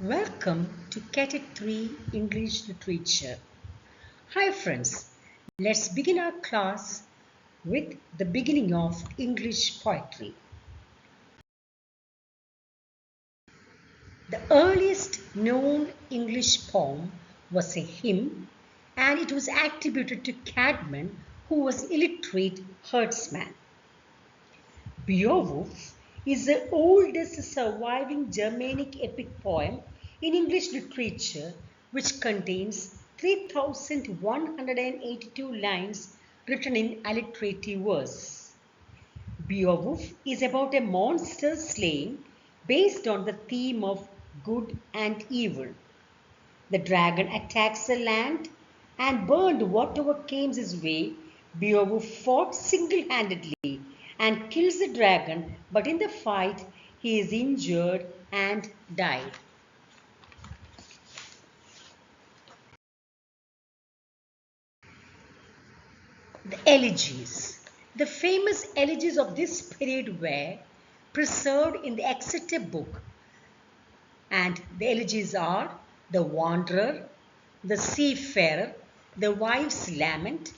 Welcome to KTET 3 English Literature. Hi friends, let's begin our class with the beginning of English poetry. The earliest known English poem was a hymn, and it was attributed to Cadman, who was an illiterate herdsman. Beowulf is the oldest surviving Germanic epic poem in English literature, which contains 3,182 lines written in alliterative verse. Beowulf is about a monster slaying based on the theme of good and evil. The dragon attacks the land and burned whatever came his way. Beowulf fought single-handedly and kills the dragon, but in the fight he is injured and died. The elegies. The famous elegies of this period were preserved in the Exeter book, and the elegies are the Wanderer, the Seafarer, the Wife's Lament,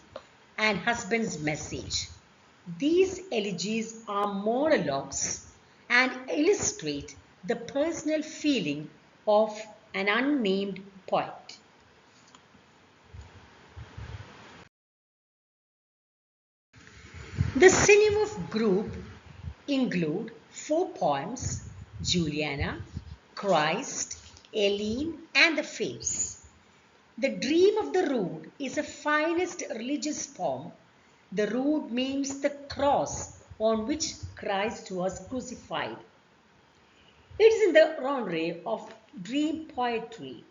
and Husband's Message. These elegies are monologues and illustrate the personal feeling of an unnamed poet. The Cinema group include 4 poems: Juliana, Christ, Eileen, and the Fates. The Dream of the Rood is the finest religious poem. The rood means the cross on which Christ was crucified. It is in the genre of dream poetry,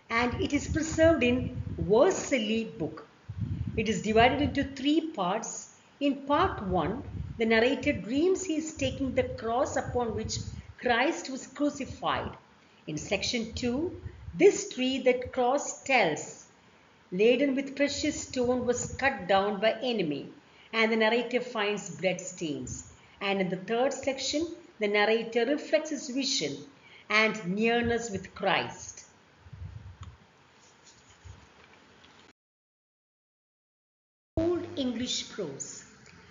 and it is preserved in Vercelli book. It is divided into 3 parts. In part 1, the narrator dreams he is taking the cross upon which Christ was crucified. In section 2, this tree that cross tells, laden with precious stone, was cut down by enemy, and the narrator finds blood stains. And in the 3rd section, the narrator reflects his vision and nearness with Christ. Old English prose.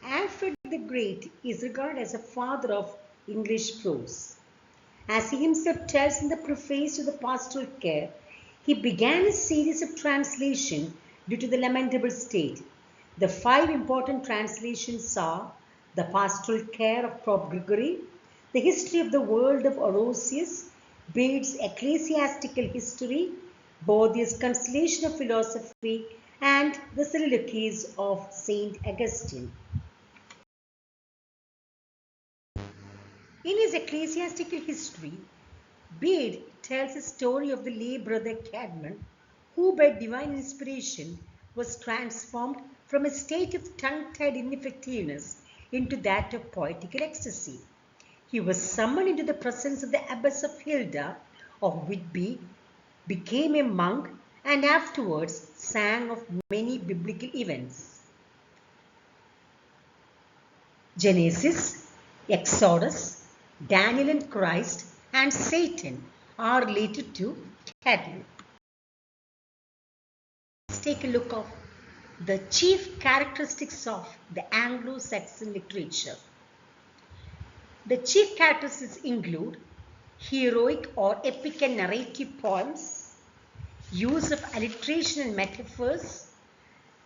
Alfred the Great is regarded as a father of English prose. As he himself tells in the preface to the Pastoral Care, he began a series of translation due to the lamentable state. The 5 important translations are the Pastoral Care of Pope Gregory, the History of the World of Orosius, Bede's Ecclesiastical History, Boethius' Consolation of Philosophy, and the Soliloquies of Saint Augustine. In his Ecclesiastical History, Bede tells a story of the lay brother Cadman, who by divine inspiration was transformed from a state of tongue-tied ineffectiveness into that of poetical ecstasy. He was summoned into the presence of the Abbess of Hilda of Whitby, became a monk, and afterwards sang of many biblical events. Genesis, Exodus, Daniel and Christ, and Satan are related to Cadman. Let's take a look at the chief characteristics of the Anglo-Saxon literature. The chief characteristics include heroic or epic and narrative poems, use of alliteration and metaphors.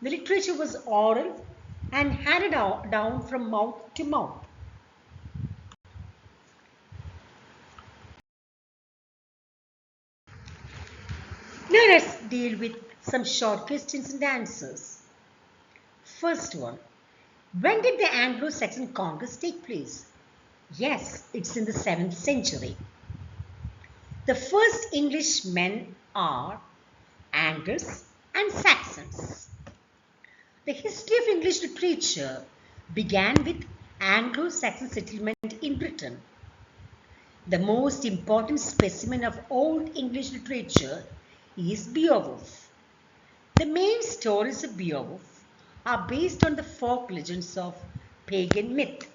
The literature was oral and handed down from mouth to mouth. Now let's deal with some short questions and answers. First one, when did the Anglo-Saxon conquest take place? Yes, it's in the 7th century. The first Englishmen are Angles and Saxons. The history of English literature began with Anglo-Saxon settlement in Britain. The most important specimen of Old English literature is Beowulf. The main stories of Beowulf are based on the folk legends of pagan myth.